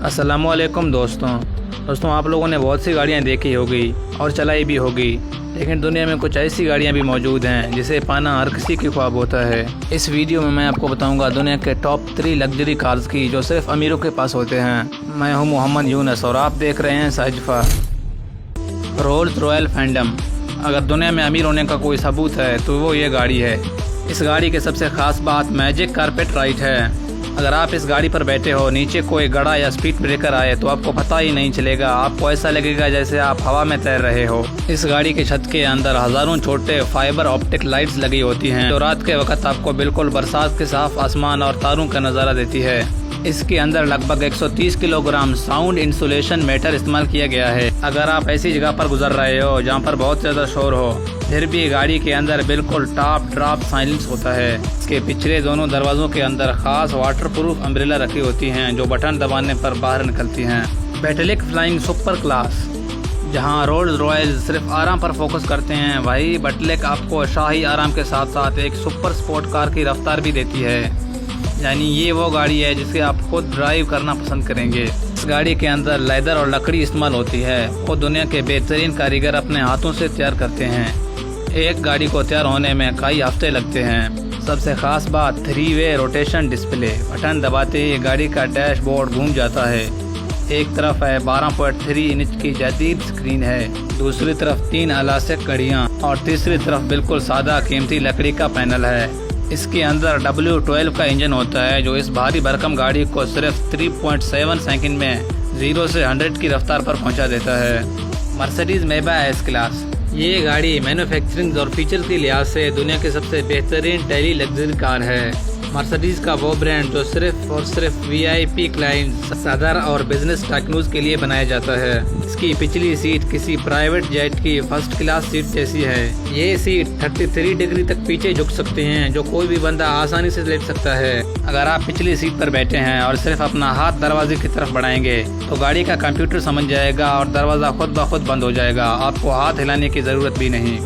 अस्सलाम वालेकुम दोस्तों आप लोगों ने बहुत सी गाड़ियां देखी होगी और चलाई भी होगी, लेकिन दुनिया में कुछ ऐसी गाड़ियां भी मौजूद हैं जिसे पाना हर किसी की ख्वाब होता है। इस वीडियो में मैं आपको बताऊंगा दुनिया के टॉप 3 लग्जरी कार्स की जो सिर्फ अमीरों के पास होते हैं। मैं हूं मोहम्मद यूनस और आप देख रहे हैं साइजफा। Roles royal Phantom. अगर दुनिया में अमीर होने का कोई सबूत है तो वो ये गाड़ी है। इस गाड़ी की सबसे खास बात मैजिक कारपेट राइड है। अगर आप इस गाड़ी पर बैठे हो, नीचे कोई गड़ा या स्पीड ब्रेकर आए तो आपको पता ही नहीं चलेगा। आपको ऐसा लगेगा जैसे आप हवा में तैर रहे हो। इस गाड़ी की छत के अंदर हजारों छोटे फाइबर ऑप्टिक लाइट्स लगी होती हैं जो रात के वक्त आपको बिल्कुल बरसात के साफ आसमान और तारों का नज़ारा देती है। इसके अंदर लगभग 130 किलोग्राम साउंड इंसुलेशन मैटर इस्तेमाल किया गया है। अगर आप ऐसी जगह पर गुजर रहे हो जहाँ पर बहुत ज़्यादा शोर हो, फिर भी गाड़ी के अंदर बिल्कुल टॉप ड्रॉप साइलेंस होता है। इसके पिछले दोनों दरवाजों के अंदर खास वाटर प्रूफ अम्ब्रेला रखी होती हैं जो बटन दबाने पर बाहर निकलती हैं। पेटलिक फ्लाइंग सुपर क्लास। जहां रोल्स रॉयल सिर्फ आराम पर फोकस करते हैं, वही बटलेक आपको शाही आराम के साथ साथ एक सुपर स्पोर्ट कार की रफ्तार भी देती है। यानी ये वो गाड़ी है जिसे आप खुद ड्राइव करना पसंद करेंगे। इस गाड़ी के अंदर लेदर और लकड़ी इस्तेमाल होती है। वो दुनिया के बेहतरीन कारीगर अपने हाथों से तैयार करते हैं। एक गाड़ी को तैयार होने में कई हफ्ते लगते हैं। सबसे खास बात 3-वे रोटेशन डिस्प्ले। बटन दबाते ही गाड़ी का डैशबोर्ड घूम जाता है। एक तरफ है 12.3 इंच की जदीद स्क्रीन है, दूसरी तरफ 3 इलास्टिक घड़ियाँ और तीसरी तरफ बिल्कुल सादा कीमती लकड़ी का पैनल है। इसके अंदर W12 का इंजन होता है जो इस भारी भरकम गाड़ी को सिर्फ 3.7 सेकंड में 0 से 100 की रफ्तार पर पहुंचा देता है। Mercedes Maybach S class. ये गाड़ी मैन्युफैक्चरिंग और फीचर के लिहाज से दुनिया की सबसे बेहतरीन डेली लग्जरी कार है। मर्सिडीज का वो ब्रांड जो सिर्फ और सिर्फ VIP क्लाइंट, सदर और बिजनेस टाइकून्स के लिए बनाया जाता है। इसकी पिछली सीट किसी प्राइवेट जेट की फर्स्ट क्लास सीट जैसी है। ये सीट 33 डिग्री तक पीछे झुक सकते हैं जो कोई भी बंदा आसानी से लेट सकता है। अगर आप पिछली सीट पर बैठे हैं और सिर्फ अपना हाथ दरवाजे की तरफ बढ़ाएंगे तो गाड़ी का कंप्यूटर समझ जाएगा और दरवाजा खुद ब खुद बंद हो जाएगा। आपको हाथ हिलाने की जरूरत भी नहीं।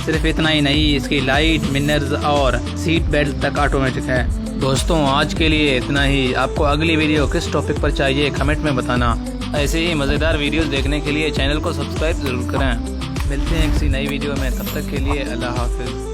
सिर्फ इतना ही नहीं, इसकी लाइट, मिरर्स और सीट बेल्ट तक ऑटोमेटिक है। दोस्तों आज के लिए इतना ही। आपको अगली वीडियो किस टॉपिक पर चाहिए कमेंट में बताना। ऐसे ही मज़ेदार वीडियोस देखने के लिए चैनल को सब्सक्राइब जरूर करें। मिलते हैं किसी नई वीडियो में, तब तक के लिए अल्लाह हाफिज़।